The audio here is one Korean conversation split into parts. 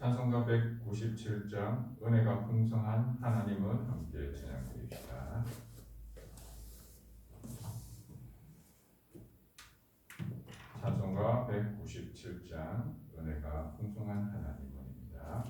찬송가 197장 은혜가 풍성한 하나님은 함께 찬양드립시다. 찬송가 197장 은혜가 풍성한 하나님은입니다.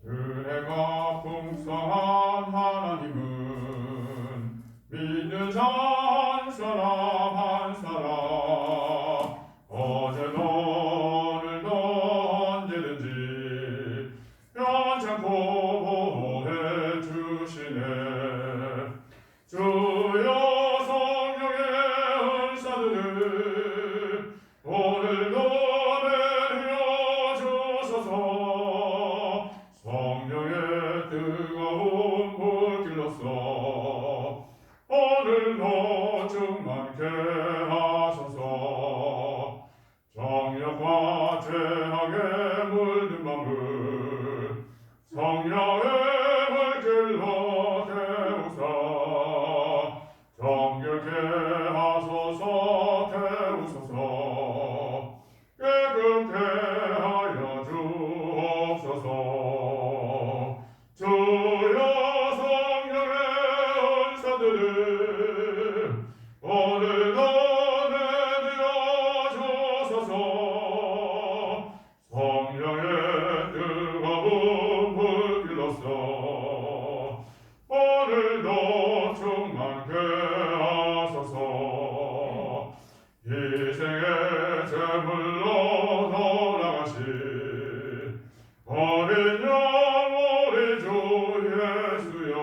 은혜가 풍성한 하나님은 믿는 자 한 사람 어제도 오늘도 언제든지 변찮고 보호해 주시네. 주여 성령의 은사들을 오늘도 내려 주소서. 성령의 뜨거운 불길로써 오늘도 충만케 하소서. 정욕과 죄악에 물든 마음을 성령의 불길로 태우사 정결케 하소서. 태우소서. 깨끗게 하여 주옵소서. 주여 성령의 은사들을 오늘도 내려 주소서. 성령의 뜨거운 불길로써 오늘도 충만케 하소서. 희생의 제물로 돌아가신 어린 양 우리 주 예수여,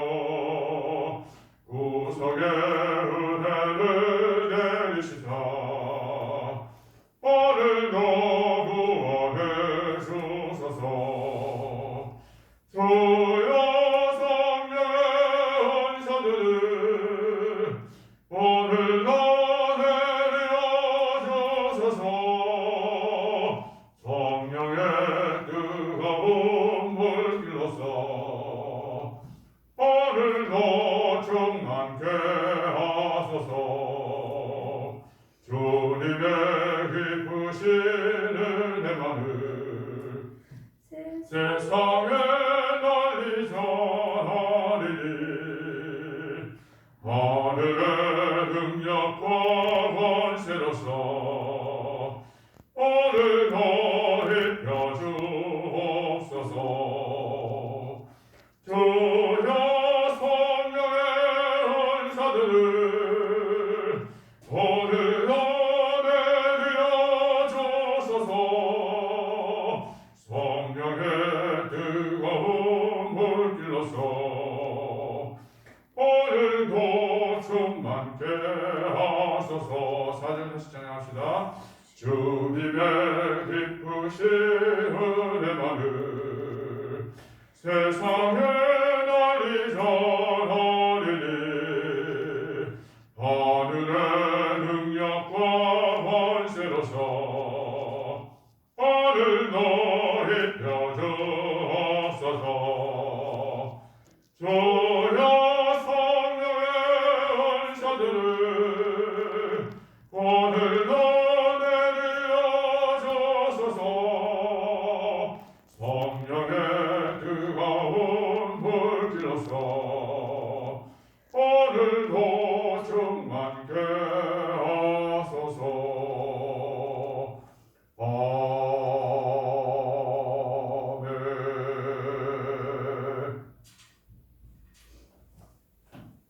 구속의 은혜를 내리시사 오늘도 구원해 주소서. 주여 성령의 은사들을 오늘도 내려 주소서. 성령의 뜨거운 불길로써 오늘도 충만케 하소서. 주님의 기쁘신 은혜만을 세상에 널리 전하리니 하늘의 능력과 권세로서 오늘도 입혀 주옵소서. 주여 성령의 은사들을 오늘도 내려 주소서. 성령의 뜨거운 불길로써 오늘도 충만케 하소서. 4절 다시 찬양합시다. 주님의 기쁘신 은혜만을 세상에 널리 전하리니 하늘의 능력과 권세로서 오늘도 입혀 주옵소서. 주여 성령의 은사들을 오늘도 내려 주소서. 성령의 뜨거운 불길로써 오늘도 충만케 하소서. 아멘.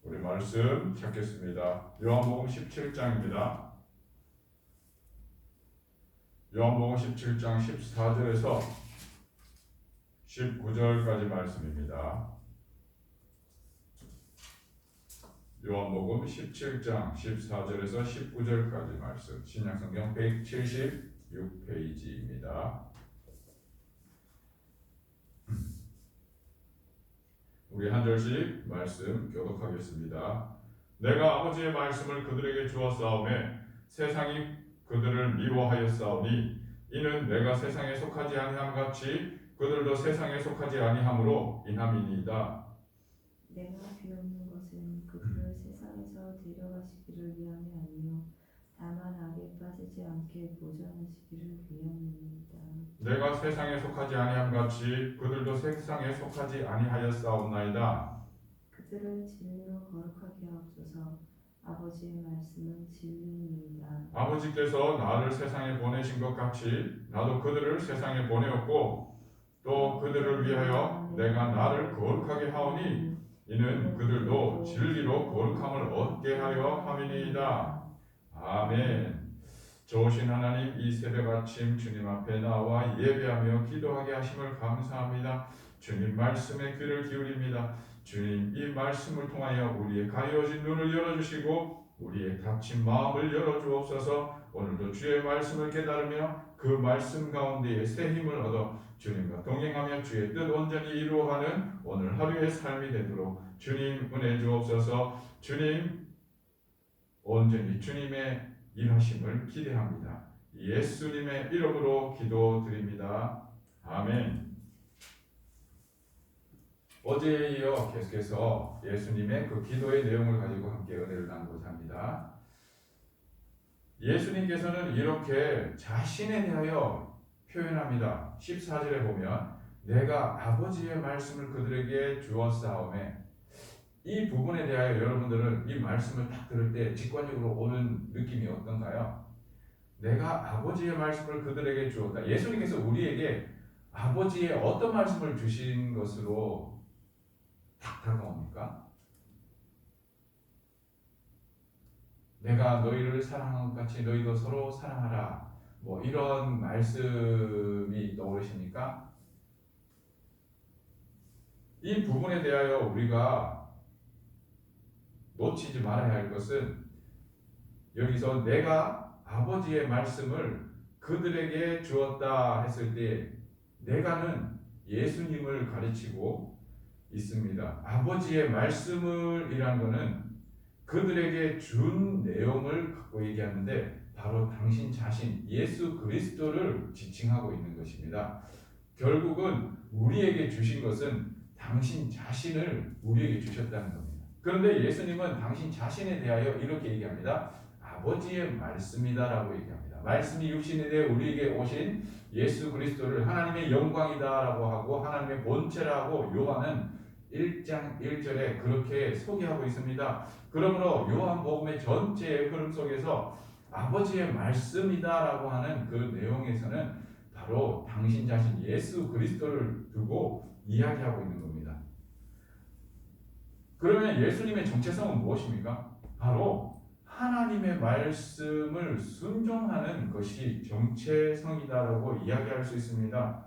우리 말씀 찾겠습니다. 요한복음 17장입니다. 요한복음 17장 14절에서 19절까지 말씀입니다. 요한복음 17장 14절에서 19절까지 말씀, 신약성경 176페이지입니다. 우리 한 절씩 말씀 교독하겠습니다. 내가 아버지의 말씀을 그들에게 주었사오매 세상이 그들을 미워하였사오니 이는 내가 세상에 속하지 아니함 같이 그들도 세상에 속하지 아니함으로 인함이니이다. 내가 비옵는 것은 그들을 세상에서 데려갔 거룩하시기를 위함이 아니요 다만 악에 빠지지 않게 보존하시기를 위함입니다. 내가 세상에 속하지 아니함 같이 그들도 세상에 속하지 아니하였사옵나이다. 그들을 진리로 거룩하게 하옵소서. 아버지의 말씀은 진리입니다. 아버지께서 나를 세상에 보내신 것 같이 나도 그들을 세상에 보내었고 또 그들을 위하여 내가 나를 거룩하게 하오니 이는 그들도 진리로 거룩함을 얻게 하려 함이니이다. 아멘. 좋으신 하나님, 이 새벽 아침 주님 앞에 나와 예배하며 기도하게 하심을 감사합니다. 주님 말씀에 귀를 기울입니다. 주님 이 말씀을 통하여 우리의 가려진 눈을 열어주시고 우리의 닫힌 마음을 열어주옵소서. 오늘도 주의 말씀을 깨달으며 그 말씀 가운데에 새 힘을 얻어 주님과 동행하며 주의 뜻 온전히 이루어가는 오늘 하루의 삶이 되도록 주님 은혜 주옵소서. 주님 온전히 주님의 일하심을 기대합니다. 예수님의 이름으로 기도드립니다. 아멘. 어제에 이어 계속해서 예수님의 그 기도의 내용을 가지고 함께 은혜를 나누고자 합니다. 예수님께서는 이렇게 자신에 대하여 표현합니다. 14절에 보면 내가 아버지의 말씀을 그들에게 주었사오매, 이 부분에 대하여 여러분들은 이 말씀을 딱 들을 때 직관적으로 오는 느낌이 어떤가요? 내가 아버지의 말씀을 그들에게 주었다. 예수님께서 우리에게 아버지의 어떤 말씀을 주신 것으로 딱 다가옵니까? 내가 너희를 사랑한 것 같이 너희도 서로 사랑하라. 뭐 이런 말씀이 떠오르십니까? 이 부분에 대하여 우리가 놓치지 말아야 할 것은 여기서 내가 아버지의 말씀을 그들에게 주었다 했을 때 내가는 예수님을 가르치고 있습니다. 아버지의 말씀을 이란 것은 그들에게 준 내용을 갖고 얘기하는데 바로 당신 자신 예수 그리스도를 지칭하고 있는 것입니다. 결국은 우리에게 주신 것은 당신 자신을 우리에게 주셨다는 겁니다. 그런데 예수님은 당신 자신에 대하여 이렇게 얘기합니다. 아버지의 말씀이다라고 얘기합니다. 말씀이 육신이 되어 우리에게 오신 예수 그리스도를 하나님의 영광이다라고 하고 하나님의 본체라고 요한은 1장 1절에 그렇게 소개하고 있습니다. 그러므로 요한복음의 전체의 흐름 속에서 아버지의 말씀이다라고 하는 그 내용에서는 바로 당신 자신 예수 그리스도를 두고 이야기하고 있는 겁니다. 그러면 예수님의 정체성은 무엇입니까? 바로 하나님의 말씀을 순종하는 것이 정체성이다라고 이야기할 수 있습니다.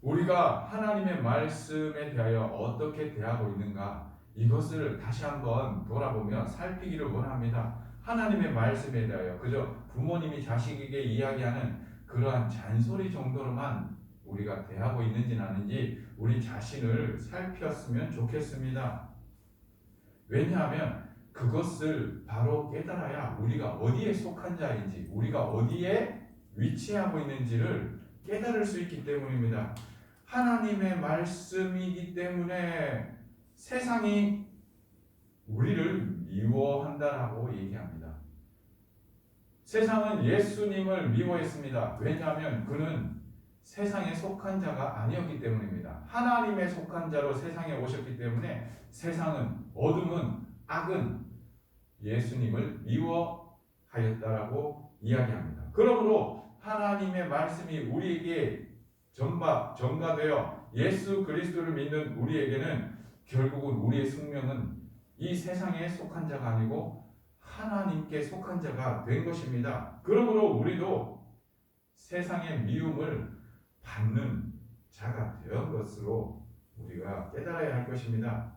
우리가 하나님의 말씀에 대하여 어떻게 대하고 있는가, 이것을 다시 한번 돌아보며 살피기를 원합니다. 하나님의 말씀에 대하여 그저 부모님이 자식에게 이야기하는 그러한 잔소리 정도로만 우리가 대하고 있는지는 아닌지 우리 자신을 살폈으면 좋겠습니다. 왜냐하면 그것을 바로 깨달아야 우리가 어디에 속한 자인지, 우리가 어디에 위치하고 있는지를 깨달을 수 있기 때문입니다. 하나님의 말씀이기 때문에 세상이 우리를 미워한다라고 얘기합니다. 세상은 예수님을 미워했습니다. 왜냐하면 그는 세상에 속한 자가 아니었기 때문입니다. 하나님의 속한 자로 세상에 오셨기 때문에 세상은, 어둠은, 악은 예수님을 미워하였다라고 이야기합니다. 그러므로 하나님의 말씀이 우리에게 전가되어 예수 그리스도를 믿는 우리에게는 결국은 우리의 숙명은 이 세상에 속한 자가 아니고 하나님께 속한 자가 된 것입니다. 그러므로 우리도 세상의 미움을 받는 자가 된 것으로 우리가 깨달아야 할 것입니다.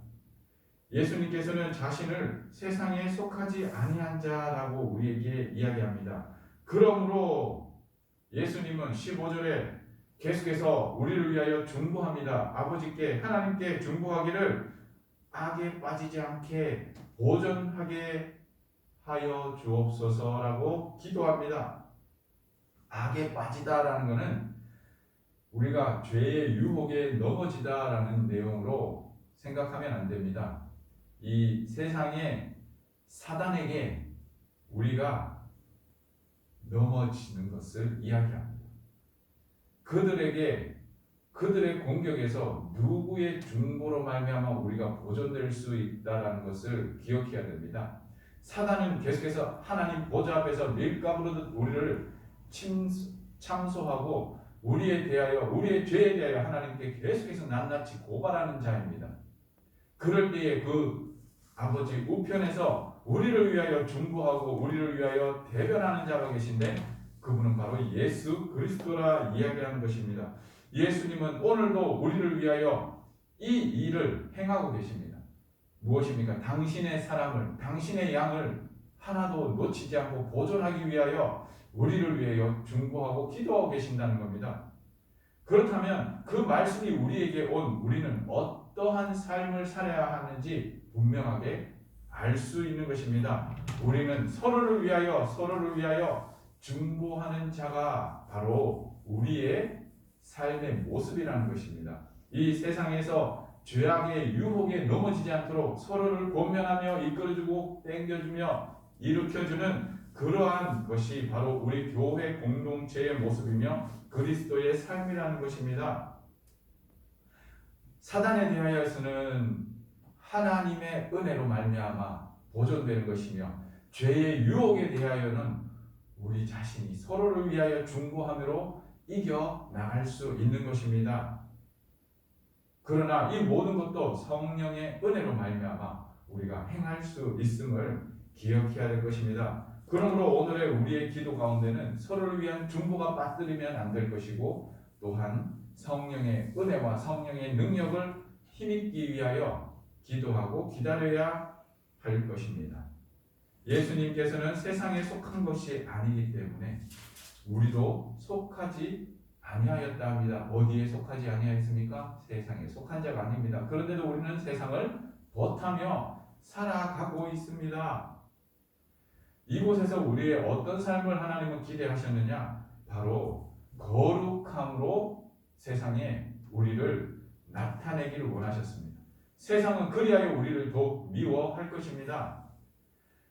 예수님께서는 자신을 세상에 속하지 아니한 자라고 우리에게 이야기합니다. 그러므로 예수님은 15절에 계속해서 우리를 위하여 중보합니다. 아버지께, 하나님께 중보하기를 악에 빠지지 않게 보존하게 하여 주옵소서라고 기도합니다. 악에 빠지다라는 것은 우리가 죄의 유혹에 넘어지다라는 내용으로 생각하면 안 됩니다. 이 세상에 사단에게 우리가 넘어지는 것을 이야기합니다. 그들의 공격에서 누구의 중보로 말미암아 우리가 보존될 수 있다라는 것을 기억해야 됩니다. 사단은 계속해서 하나님 보좌 앞에서 밀가부르듯 우리를 참소하고 우리의 죄에 대하여 하나님께 계속해서 낱낱이 고발하는 자입니다. 그럴 때에 그 아버지 우편에서 우리를 위하여 중보하고 우리를 위하여 대변하는 자가 계신데 그분은 바로 예수 그리스도라 이야기하는 것입니다. 예수님은 오늘도 우리를 위하여 이 일을 행하고 계십니다. 무엇입니까? 당신의 사람을, 당신의 양을 하나도 놓치지 않고 보존하기 위하여 우리를 위하여 중보하고 기도하고 계신다는 겁니다. 그렇다면 그 말씀이 우리에게 온 우리는 어떠한 삶을 살아야 하는지 분명하게 알 수 있는 것입니다. 우리는 서로를 위하여 중보하는 자가 바로 우리의 삶의 모습이라는 것입니다. 이 세상에서 죄악의 유혹에 넘어지지 않도록 서로를 권면하며 이끌어주고 땡겨주며 일으켜주는 그러한 것이 바로 우리 교회 공동체의 모습이며 그리스도의 삶이라는 것입니다. 사단에 대하여서는 하나님의 은혜로 말미암아 보존되는 것이며 죄의 유혹에 대하여는 우리 자신이 서로를 위하여 중보함으로 이겨 나갈 수 있는 것입니다. 그러나 이 모든 것도 성령의 은혜로 말미암아 우리가 행할 수 있음을 기억해야 될 것입니다. 그러므로 오늘의 우리의 기도 가운데는 서로를 위한 중보가 빠뜨리면 안 될 것이고 또한 성령의 은혜와 성령의 능력을 힘입기 위하여 기도하고 기다려야 할 것입니다. 예수님께서는 세상에 속한 것이 아니기 때문에 우리도 속하지 아니하였다 합니다. 어디에 속하지 아니하였습니까? 세상에 속한 자가 아닙니다. 그런데도 우리는 세상을 벗하며 살아가고 있습니다. 이곳에서 우리의 어떤 삶을 하나님은 기대하셨느냐? 바로 거룩함으로 세상에 우리를 나타내기를 원하셨습니다. 세상은 그리하여 우리를 더욱 미워할 것입니다.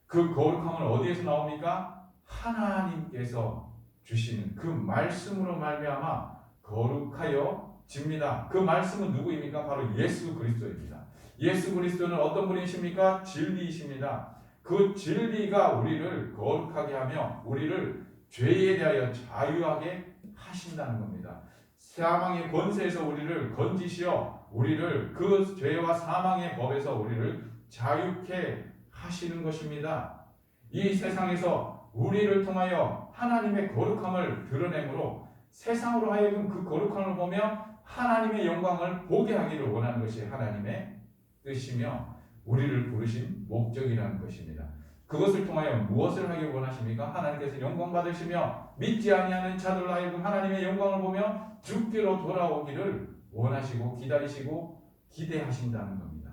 그 거룩함은 어디에서 나옵니까? 하나님께서 주시는 그 말씀으로 말미암아 거룩하여 집니다. 그 말씀은 누구입니까? 바로 예수 그리스도입니다. 예수 그리스도는 어떤 분이십니까? 진리이십니다. 그 진리가 우리를 거룩하게 하며 우리를 죄에 대하여 자유하게 하신다는 겁니다. 사망의 권세에서 우리를 건지시어 우리를 그 죄와 사망의 법에서 우리를 자유케 하시는 것입니다. 이 세상에서 우리를 통하여 하나님의 거룩함을 드러내므로 세상으로 하여금 그 거룩함을 보며 하나님의 영광을 보게 하기를 원하는 것이 하나님의 뜻이며 우리를 부르신 목적이라는 것입니다. 그것을 통하여 무엇을 하기 원하십니까? 하나님께서 영광 받으시며 믿지 아니하는 자들로 하여금 하나님의 영광을 보며 주께로 돌아오기를 원하시고 기다리시고 기대하신다는 겁니다.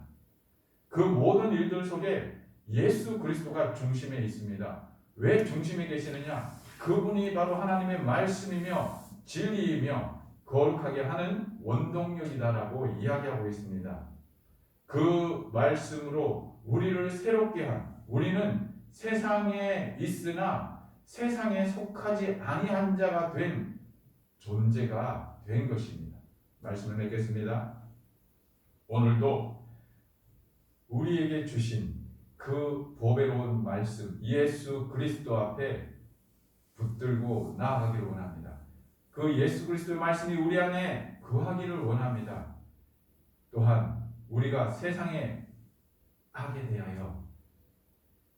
그 모든 일들 속에 예수 그리스도가 중심에 있습니다. 왜 중심에 계시느냐? 그분이 바로 하나님의 말씀이며 진리이며 거룩하게 하는 원동력이다라고 이야기하고 있습니다. 그 말씀으로 우리를 새롭게 한 우리는 세상에 있으나 세상에 속하지 아니한 자가 된 존재가 된 것입니다. 말씀을 맺겠습니다. 오늘도 우리에게 주신 그 보배로운 말씀 예수 그리스도 앞에 붙들고 나아가기를 원합니다. 그 예수 그리스도의 말씀이 우리 안에 거하기를 원합니다. 또한 우리가 세상의 악에 대하여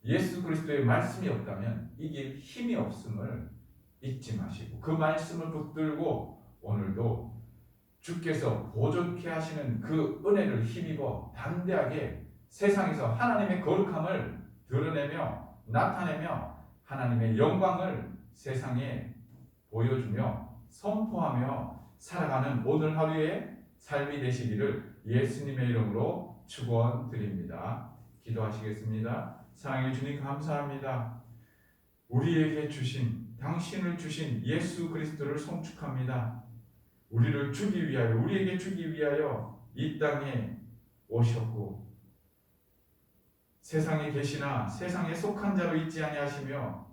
예수 그리스도의 말씀이 없다면 이길 힘이 없음을 잊지 마시고 그 말씀을 붙들고 오늘도 주께서 보존케 하시는 그 은혜를 힘입어 담대하게 세상에서 하나님의 거룩함을 드러내며 나타내며 하나님의 영광을 세상에 보여주며 선포하며 살아가는 오늘 하루의 삶이 되시기를 예수님의 이름으로 축원드립니다. 기도하시겠습니다. 사랑의 주님 감사합니다. 우리에게 주신 당신을 주신 예수 그리스도를 송축합니다. 우리를 주기 위하여 우리에게 주기 위하여 이 땅에 오셨고 세상에 계시나 세상에 속한 자로 있지 아니하시며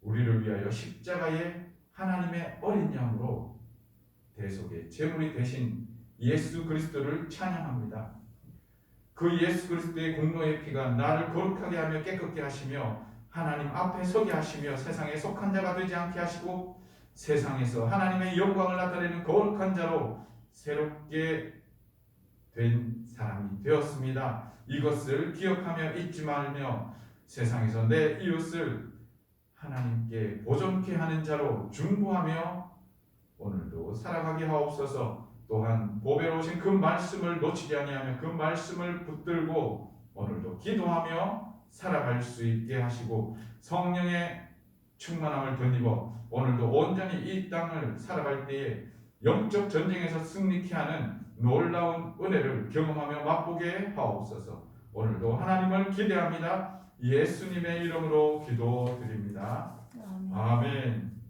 우리를 위하여 십자가의 하나님의 어린 양으로 대속의 제물이 되신 예수 그리스도를 찬양합니다. 그 예수 그리스도의 공로의 피가 나를 거룩하게 하며 깨끗게 하시며 하나님 앞에 서게 하시며 세상에 속한 자가 되지 않게 하시고 세상에서 하나님의 영광을 나타내는 거룩한 자로 새롭게 된 사람이 되었습니다. 이것을 기억하며 잊지 말며 세상에서 내 이웃을 하나님께 보존케 하는 자로 중보하며 오늘도 살아가게 하옵소서. 또한 보배로우신 그 말씀을 놓치지 아니하며 그 말씀을 붙들고 오늘도 기도하며 살아갈 수 있게 하시고 성령의 충만함을 덧입어 오늘도 온전히 이 땅을 살아갈 때에 영적 전쟁에서 승리케 하는 놀라운 은혜를 경험하며 맛보게 하옵소서. 오늘도 하나님을 기대합니다. 예수님의 이름으로 기도드립니다. 아멘. 아멘.